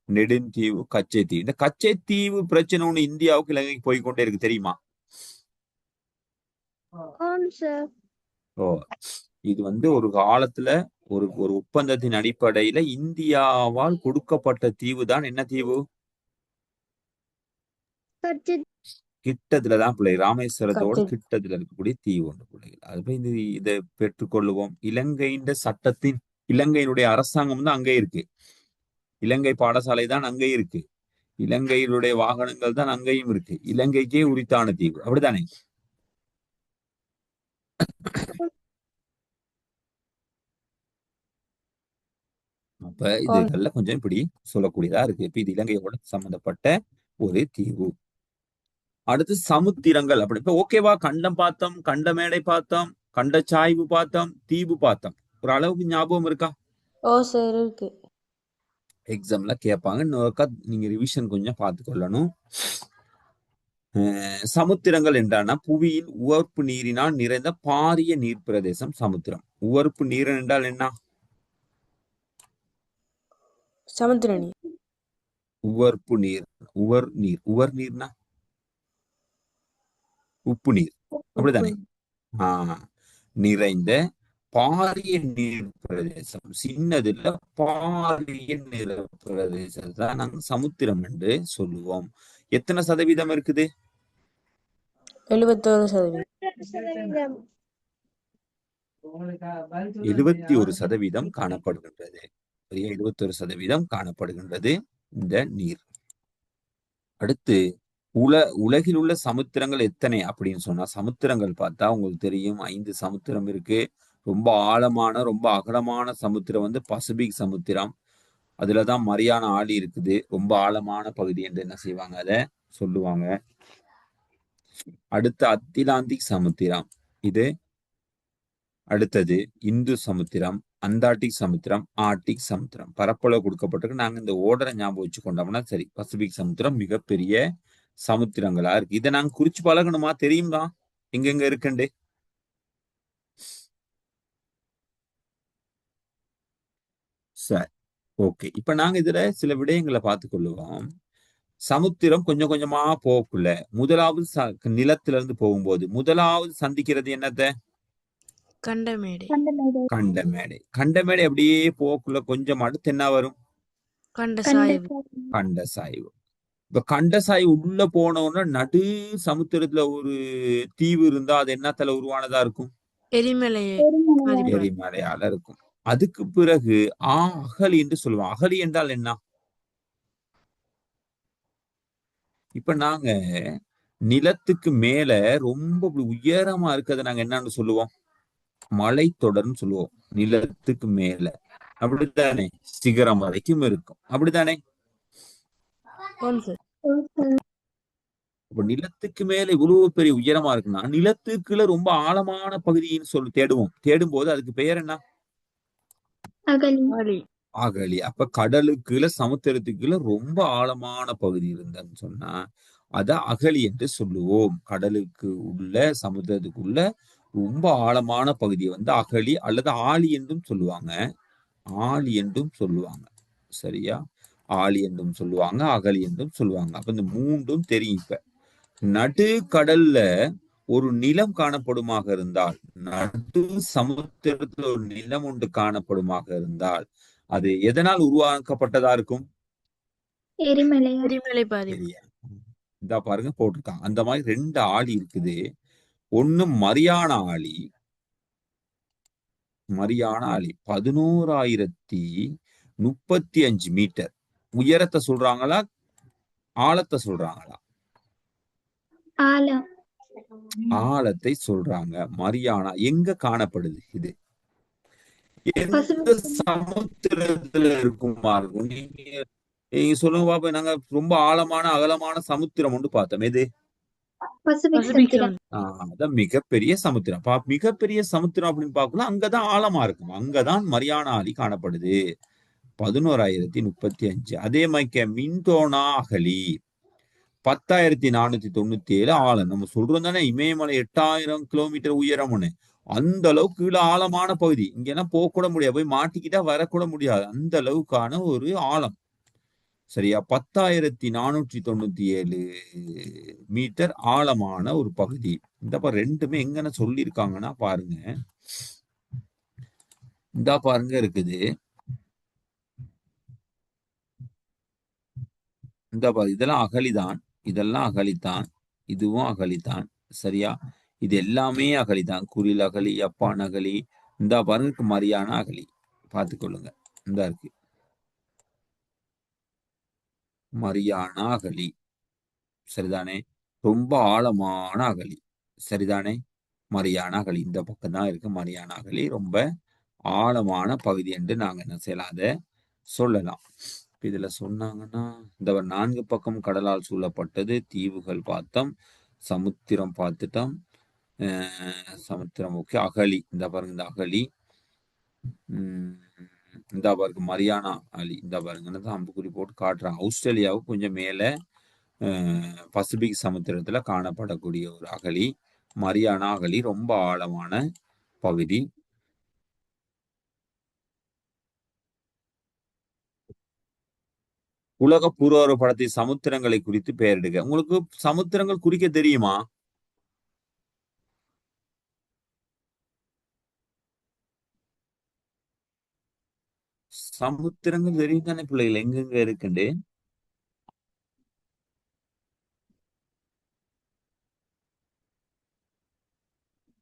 நெடுந்தீவு, கச்சை தீவு. இந்த கச்சை தீவு பிரச்சனை ஒண்ணு இந்தியாவுக்கு இலங்கைக்கு போய்கொண்டே இருக்கு, தெரியுமா? ஓ, இது வந்து ஒரு காலத்துல ஒரு ஒப்பந்தத்தின் அடிப்படையில இந்தியாவால் கொடுக்கப்பட்ட தீவு தான். என்ன தீவு? கிட்டத்துலதான் பிள்ளை, ராமேஸ்வரத்தோட கிட்டத்துல இருக்கக்கூடிய தீவு ஒன்று பிள்ளைகள். அது இதை பெற்றுக்கொள்ளுவோம். இலங்கையின் சட்டத்தின், இலங்கையினுடைய அரசாங்கம் தான் அங்கே இருக்கு. இலங்கை பாடசாலை தான் அங்கே இருக்கு. இலங்கையினுடைய வாகனங்கள் தான் அங்கேயும் இருக்கு. இலங்கைக்கே உரித்தான தீவு, அப்படித்தானே? அப்ப இதுகள்ல கொஞ்சம் இப்படி சொல்லக்கூடியதா இருக்கு. இப்ப இது இலங்கையோட சம்பந்தப்பட்ட ஒரு தீவு. அடுத்து சமுத்திரங்கள். அப்படி இப்ப ஓகேவா? கண்டம் பார்த்தோம், கண்ட மேடை பார்த்தோம், கண்ட சாய்வு பார்த்தோம், தீவு பார்த்தோம். ஒரு அளவுக்கு ஞாபகம் இருக்கா? ஓ சார் இருக்கு. எக்ஸாம்ல கேட்பாங்க. இன்னொருக்கா நீங்க ரிவிஷன் கொஞ்சம் பார்த்துக்கொள்ளணும். சமுத்திரங்கள் என்றால் புவியின் உவர்ப்பு நீரினால் நிறைந்த பாரிய நீர் பிரதேசம் சமுத்திரம். உவர்ப்பு நீர் என்றால் என்ன? சமுத்திர நீர். உவர்ப்பு நீர். உவர் நீர்னா உப்பு நீர், அப்படித்தானே? ஆஹ் நிறைந்த பாரிய நீர் பிரதேசம். சின்னதுல பாரிய நீர் பிரதேசம் தான் நாங்க சமுத்திரம் என்று சொல்லுவோம். எத்தனை சதவீதம் இருக்குது? 71%. 71% காணப்படுகின்றது. 71% காணப்படுகின்றது இந்த நீர். அடுத்து உலகில் உள்ள சமுத்திரங்கள் எத்தனை அப்படின்னு சொன்னா, சமுத்திரங்கள் பார்த்தா உங்களுக்கு தெரியும் 5 சமுத்திரம் இருக்கு. ரொம்ப ஆழமான ரொம்ப அகலமான சமுத்திரம் வந்து பசிபிக் சமுத்திரம். அதுலதான் மரியானா ஆழி இருக்குது. ரொம்ப ஆழமான பகுதி என்று என்ன செய்வாங்க, அதை சொல்லுவாங்க. அடுத்து அத்திலாந்திக் சமுத்திரம். இது அடுத்தது இந்து சமுத்திரம், அந்தார்டிக் சமுத்திரம், ஆர்டிக் சமுத்திரம். பரப்பளவு கொடுக்கப்பட்டிருக்கு. நாங்க இந்த ஓர்டரை ஞாபகம் வச்சு கொண்டோம்னா சரி. பசிபிக் சமுத்திரம் மிகப்பெரிய சமுத்திரங்களா இருக்கு. இதை நாங்க குறிச்சு பழகணுமா? தெரியுமா எங்கெங்க இருக்குண்டு? சரி, ஓகே. இப்ப நாங்க இதுல சில விடயங்களை பார்த்து கொள்ளுவோம். சமுத்திரம் கொஞ்சம் கொஞ்சமா போகக்குள்ள முதலாவது நிலத்துல இருந்து போகும்போது முதலாவது சந்திக்கிறது என்னத்த? கண்டமேடை. கண்டமேடை. கண்டமேடை அப்படியே போகக்குள்ள கொஞ்சம் அடுத்து என்ன வரும்? கண்ட சாய்வு. கண்ட சாய்வு. இப்ப கண்ட சாய்வு உள்ள போனோம்னா நடு சமுத்திரத்துல ஒரு தீவு இருந்தா அது என்னத்துல உருவானதா இருக்கும்? எரிமலை. எரிமலையால இருக்கும். அதுக்கு பிறகு அகழி என்று சொல்லுவோம். அகழி என்றால் என்ன? இப்ப நாங்க நிலத்துக்கு மேல ரொம்ப உயரமா இருக்கிறத நாங்க என்னன்னு சொல்லுவோம்? மலைத்தொடர்னு சொல்லுவோம். நிலத்துக்கு மேல அப்படித்தானே? சிகரம் வரைக்கும் இருக்கும், அப்படித்தானே? இப்ப நிலத்துக்கு மேல இவ்வளவு பெரிய உயரமா இருக்குன்னா நிலத்துக்குள்ள ரொம்ப ஆழமான பகுதின்னு தேடுவோம். தேடும் போது அதுக்கு பெயர் என்ன? அகழி. அப்ப கடலுக்குள்ள சமுத்திரத்துக்குள்ள ரொம்ப ஆழமான பகுதி இருந்தன்னு சொன்னா அத அகழி என்று சொல்லுவோம். கடலுக்கு உள்ள சமுத்திரத்துக்குள்ள ரொம்ப ஆழமான பகுதியை வந்து அகழி அல்லது ஆழி என்றும் சொல்லுவாங்க. ஆழி என்றும் சொல்லுவாங்க. சரியா? ஆழி என்றும் சொல்லுவாங்க, அகழி என்றும் சொல்லுவாங்க. அப்ப இந்த மூன்றும் தெரியும். இப்ப நடு கடல்ல ஒரு நிலம் காணப்படுமாக இருந்தால், நடு சமுத்திரத்துல ஒரு நிலம் ஒன்று காணப்படுமாக இருந்தால் அது எதனால் உருவாக்கப்பட்டதா இருக்கும்? எரிமலை பாதிப்பு. இதா பாருங்க போட்டிருக்காங்க. அந்த மாதிரி 2 ஆழி இருக்குது. ஒண்ணு மரியானா ஆழி. மரியானா ஆழி 11,035 மீட்டர் உயரத்தை சொல்றாங்களா, ஆழத்தை சொல்றாங்களா? ஆழத்தை சொல்றாங்க. மரியானா எங்க காணப்படுது? இது எந்த சமுத்திரத்துல இருக்குமா இருக்கும்? நீங்க சொல்லுங்க பாப்பா. நாங்க ரொம்ப ஆழமான அகலமான சமுத்திரம் ஒன்று பார்த்தோம். எது? அதான் மிகப்பெரிய சமுத்திரம். மிகப்பெரிய சமுத்திரம் அப்படின்னு பார்க்கலாம். அங்கதான் ஆழமா இருக்கும். அங்கதான் மரியானா ஆழி காணப்படுது. 11,035. அதே மாதிரி மின்டோனா அகழி 10,497 ஆழம். நம்ம சொல்றோம் தானே இமயமலை 8,000 கிலோமீட்டர் உயரம்னு. அந்த அளவுக்கு கீழே ஆழமான பகுதி. இங்கெல்லாம் போக கூட முடியாது, போய் மாட்டிக்கிட்டா வரக்கூட முடியாது. அந்த அளவுக்கான ஒரு ஆழம். சரியா? 10,497 மீட்டர் ஆழமான ஒரு பகுதி. இந்த ரெண்டுமே எங்கன்னு சொல்லியிருக்காங்கன்னா பாருங்க. இந்த பாருங்க இருக்குது. இந்த இதெல்லாம் அகழிதான். இதெல்லாம் அகழித்தான். இதுவும் அகழித்தான். சரியா? இது எல்லாமே அகழிதான். குரில் அகழி, யப்பான் அகழி. இந்த பாருங்க மரியானா அகழி. பார்த்துக்கொள்ளுங்க. இந்த இருக்கு மரியானா அகழி. சரிதானே? ரொம்ப ஆழமான அகழி. சரிதானே? மரியானா அகழி இந்த பக்கம் தான் இருக்கு. மரியானா அகழி ரொம்ப ஆழமான பகுதி என்று நாங்க என்ன செய்யலாம், அதை சொல்லலாம். இதுல சொன்னாங்கன்னா இந்த 4 பக்கம் கடலால் சூழப்பட்டது, தீவுகள் பார்த்தோம், சமுத்திரம் பார்த்துட்டோம். சமுத்திரம் ஓகே. அகழி இந்த பாருங்க, இந்த அகழி. இந்த பாருங்க மரியானா அலி, இந்த பாருங்க அம்புக்குறி போட்டு காட்டுறாங்க. ஆஸ்திரேலியாவுக்கு கொஞ்சம் மேல பசிபிக் சமுத்திரத்துல காணப்படக்கூடிய ஒரு அகழி மரியானா அகழி, ரொம்ப ஆழமான பகுதி. உலக பூர்வ படத்தில் சமுத்திரங்களை குறித்து பெயரிடுக. உங்களுக்கு சமுத்திரங்கள் குறிக்க தெரியுமா? சமுத்திரங்கள் தெரியும் தானே பிள்ளைகள், எங்கெங்க இருக்குண்டு?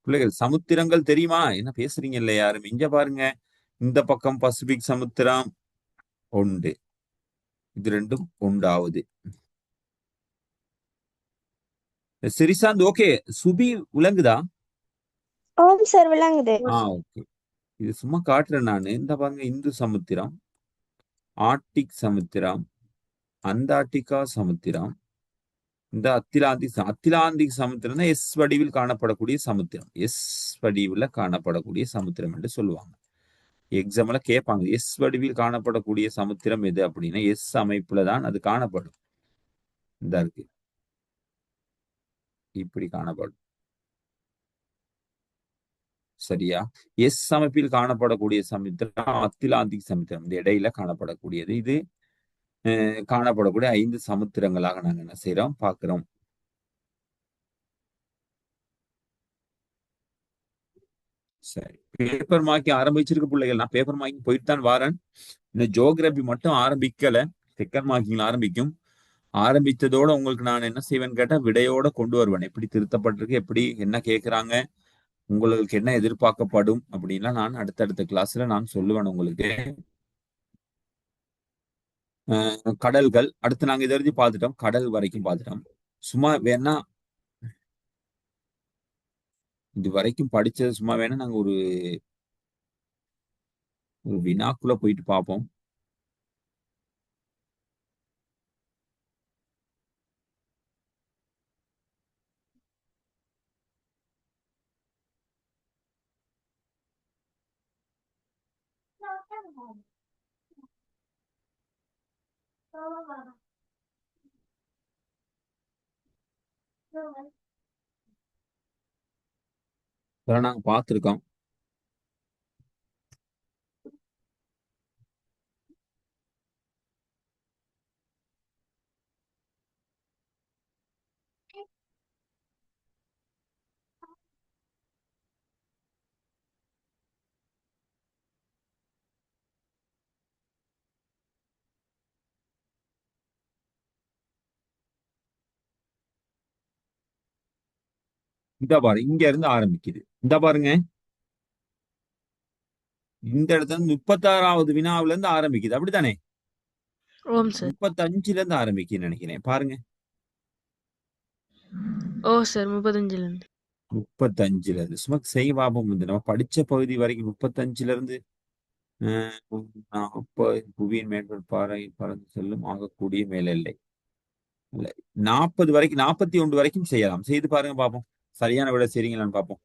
பிள்ளைகள் சமுத்திரங்கள் தெரியுமா? என்ன பேசுறீங்க இல்ல யாரும்? இங்க பாருங்க, இந்த பக்கம் பசிபிக் சமுத்திரம் உண்டு, இது ரெண்டும் உண்டாவது. சிறிசாந்த் ஓகே. சுபி விளங்குதா? ஓம் சார் விளங்குது. ஓகே. இது சும்மா காட்டுறேன் நானு. இந்த பாருங்க, இந்து சமுத்திரம், ஆர்டிக் சமுத்திரம், அந்தார்டிகா சமுத்திரம், இந்த அத்திலாந்திக் சமுத்திரம் தான் எஸ் வடிவில் காணப்படக்கூடிய சமுத்திரம். எஸ் வடிவில் காணப்படக்கூடிய சமுத்திரம் என்று சொல்லுவாங்க. எக்ஸாம்ல கேட்பாங்க, எஸ் வடிவில் காணப்படக்கூடிய சமுத்திரம் எது அப்படின்னா எஸ் அமைப்புல தான் அது காணப்படும். இந்த இருக்கு, இப்படி காணப்படும். சரியா? எஸ் அமைப்பில் காணப்படக்கூடிய சமுத்திரம் அத்திலாந்திக் சமுத்திரம், இந்த இடையில காணப்படக்கூடியது. இது காணப்படக்கூடிய 5 சமுத்திரங்களாக நாங்க என்ன செய்யறோம், பார்க்கிறோம். சரி, பேப்பர் மார்க்கிங் ஆரம்பிச்சிருக்க பிள்ளைகள். நான் பேப்பர் மார்க்கிங் போயிட்டு தான் வாரேன். இன்னும் ஜியோகிராபி மட்டும் ஆரம்பிக்கல, செகண்ட் மார்க்கிங் ஆரம்பிக்கும். ஆரம்பித்ததோட உங்களுக்கு நான் என்ன செய்வேன்னு கேட்டா விடையோட கொண்டு வருவேன். எப்படி திருத்தப்பட்டிருக்கு, எப்படி என்ன கேட்கிறாங்க, உங்களுக்கு என்ன எதிர்பார்க்கப்படும் அப்படின்லாம் நான் அடுத்தடுத்த கிளாஸ்ல நான் சொல்லுவேன் உங்களுக்கு. கடல்கள் அடுத்து நாங்க இதை வரைக்கும் பார்த்துட்டோம், கடல் வரைக்கும் பார்த்துட்டோம். சும்மா வேணா இது வரைக்கும் படிச்சது சும்மா வேணா நாங்க ஒரு வினாக்குள்ள போயிட்டு பார்ப்போம். இதெல்லாம் நாங்க பார்த்துருக்கோம். இந்த பாருங்க, இங்க இருந்து ஆரம்பிக்குது. இந்த பாருங்க, இந்த இடத்துல இருந்து 36வது வினாவுல இருந்து ஆரம்பிக்குது, அப்படித்தானே? ஓம் சார். 35ல இருந்து ஆரம்பிக்குன்னு நினைக்கிறேன். பாருங்க, ஓ சார் 35ல இருந்து. 35ல இருந்து சும்மா செய்ய பாபம். நம்ம படிச்ச பகுதி வரைக்கும் 35ல இருந்து புவியின் மேற்பரப்பு பாறை பறந்து செல்லும் ஆகக்கூடிய மேலெல்லை 40 வரைக்கும், 41 வரைக்கும் செய்யலாம். செய்து பாருங்க பாப்போம், சரியான விட சரிங்களான்னு பாப்போம்.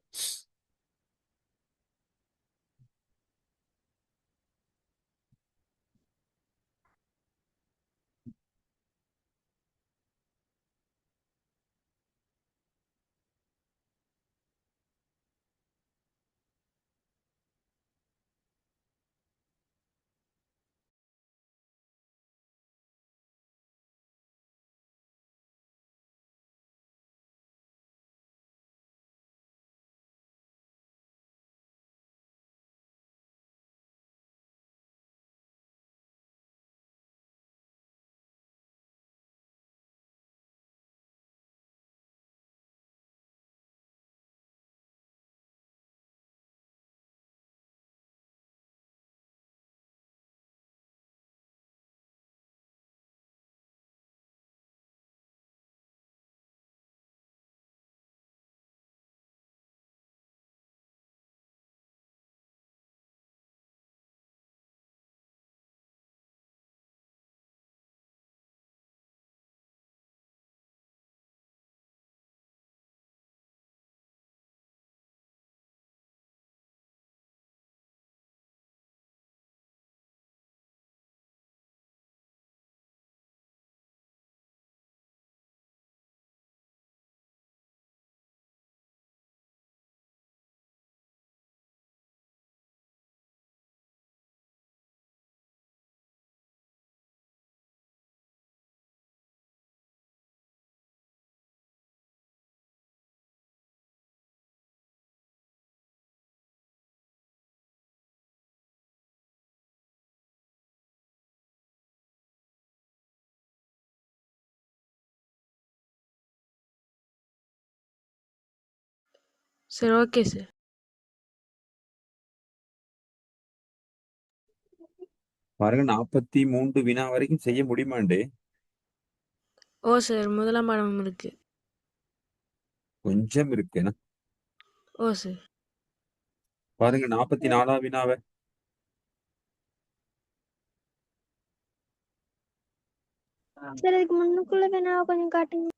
சரி ஓகே சார். பாருங்க 43 வினா வரைக்கும் செய்ய முடியுமாண்டு? ஓ சார், முதலாம் பாடம் இருக்கு. கொஞ்சம் இருக்கு என்ன? ஓ சார். பாருங்க 44 வினாவை. சார் இதுக்கு முன்னுக்குள்ள வேணா கொஞ்சம் காட்டுங்க.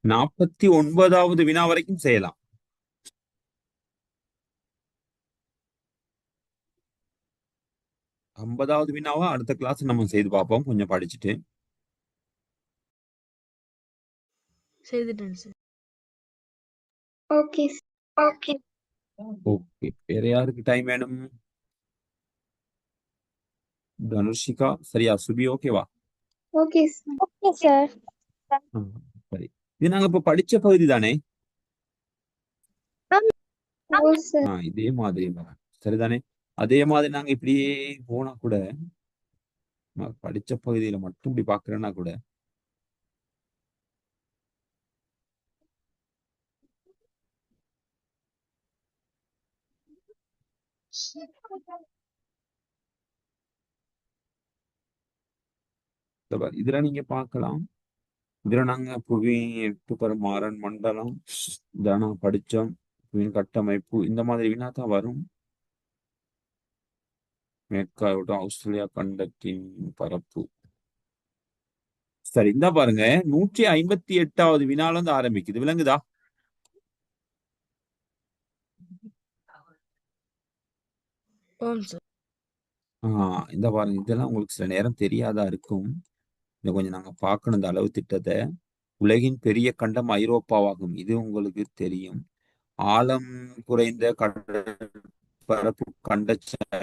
49வது வினா வரைக்கும் செய்யலாம். 50வது வினாவா அடுத்த கிளாஸ் நம்ம செய்து பார்ப்போம் கொஞ்சம் படிச்சுட்டு. செய்துட்டேன் சார். ஓகே ஓகே ஓகே, வேற யாருக்கு டைம் வேணும்? தனுஷிகா சரியா? சுபி ஓகேவா? Okay sir. Okay sir. சரி, இது நாங்க இப்ப படிச்ச பகுதி தானே? ஓ சார். இதே மாதிரி தான். சரிதானே? அதே மாதிரி நாங்க இப்படியே போனா கூட நான் படிச்ச பகுதியில மட்டும் இப்படி பாக்குறேன்னா கூட இதுல நீங்க பார்க்கலாம். இதுல நாங்க புவி, எட்டு பருமாறன், மண்டலம், இதெல்லாம் படிச்சோம். புவியின் கட்டமைப்பு இந்த மாதிரி வினா தான் வரும். மேற்காவோட ஆஸ்திரேலியா கண்டத்தின் பரப்பு. சரி, இந்த பாருங்க 158வது வினால இருந்து ஆரம்பிக்குது. விளங்குதா? ஓம் சார். இந்த பாருங்க, இதெல்லாம் உங்களுக்கு சில நேரம் தெரியாதா இருக்கும். இதை கொஞ்சம் நாங்க பார்க்கணும் இந்த அளவு திட்டத்தை. உலகின் பெரிய கண்டம் ஐரோப்பாவாகும். இது உங்களுக்கு தெரியும். ஆழம் குறைந்த கடற்பரப்பு கண்டச்சாய்வாகும்.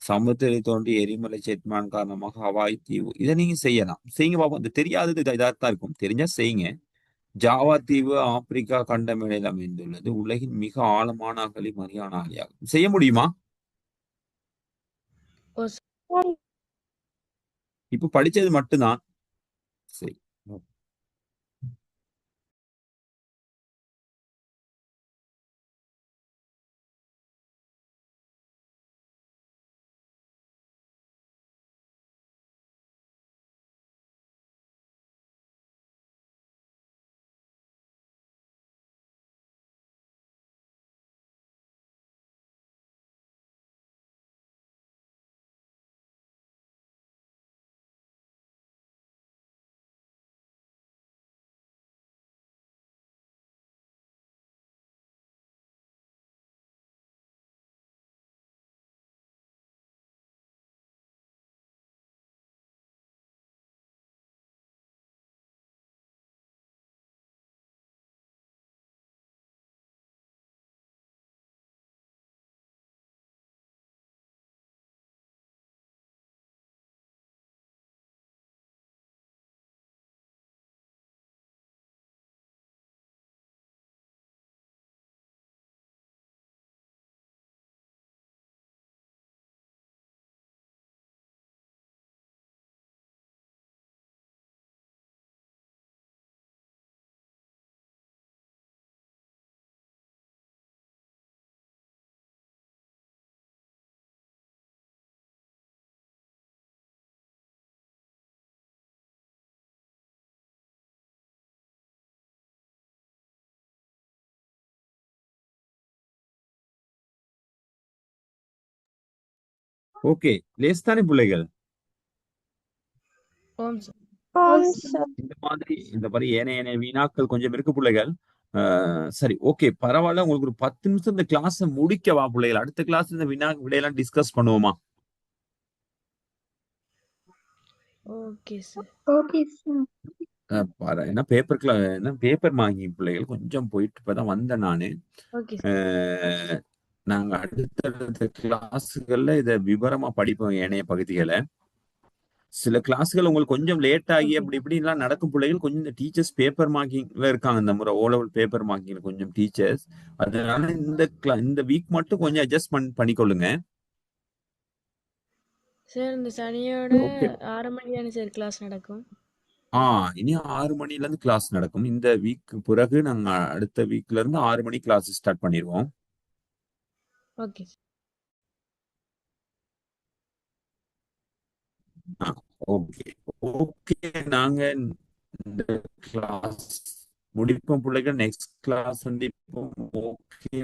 சமுத்திரை தோண்டி எரிமலை சேத்மான் காரணமாக ஹவாய் தீவு. இதை நீங்க செய்யலாம். செய்யுங்க பாப்போம். இது தெரியாதது இதாத்தான் இருக்கும். தெரிஞ்சா செய்யுங்க. ஜாவா தீவு ஆப்பிரிக்கா கண்டமேடையில் அமைந்துள்ளது. உலகின் மிக ஆழமான அகழி மரியானா அகழியாகும். செய்ய முடியுமா? ஓ சார். இப்ப படிச்சது மட்டும்தான். சரி, ஓகே. லேஸ் தானே பிள்ளைகள்? ஓம் சார். ஓம் சார். இந்த மாதிரி ஏனைய வினாக்கள் கொஞ்சம் இருக்கு பிள்ளைகள். சரி, ஓகே, பரவாயில்ல. உங்களுக்கு ஒரு 10 நிமிஷம் இந்த கிளாஸ் முடிக்கவா பிள்ளைகள்? அடுத்த கிளாஸ் இந்த விடையெல்லாம் டிஸ்கஸ் பண்ணுவோமா? Okay sir. Okay sir. ஏன்னா பேப்பர் வாங்கி பிள்ளைகள் கொஞ்சம் போயிட்டு இப்பதான் வந்தேன் நானு. Okay sir. நாங்க அடுத்தடுத்த கிளாஸுகள்ல இதை விவரமா படிப்போம். ஏனைய பகுதிகளை சில கிளாஸ்கள் உங்களுக்கு கொஞ்சம் லேட் ஆகி ஓகே. அப்படி இப்படி எல்லாம் நடக்கும் பிள்ளைகள். கொஞ்சம் இந்த டீச்சர்ஸ் பேப்பர் மார்க்கிங்ல இருக்காங்க. இந்த முறை ஓலெவல் பேப்பர் மார்க்கிங்ல கொஞ்சம் டீச்சர்ஸ். அதனால இந்த வீக் மட்டும் கொஞ்சம் அட்ஜஸ்ட் பண்ணிக்கொள்ளுங்க. சார் இந்த சனியோட ஓகே. 6 மணியான சார் கிளாஸ் நடக்கும். இனி 6 மணில இருந்து கிளாஸ் நடக்கும். இந்த வீக் பிறகு நாங்க அடுத்த வீக்ல இருந்து 6 மணி கிளாஸ் ஸ்டார்ட் பண்ணிடுவோம். Okay sir. ஓகே ஓகே, நாங்க இந்த கிளாஸ் முடிப்போம் பிள்ளைகள். நெக்ஸ்ட் கிளாஸ் சந்திப்போம். Okay,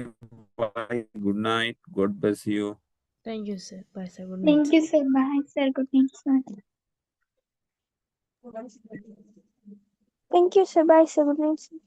bye, good night, God bless you. Thank you sir. Bye sir. Good night. Thank you sir. Bye sir. Good night sir. Thank you sir. Bye sir. Good night sir.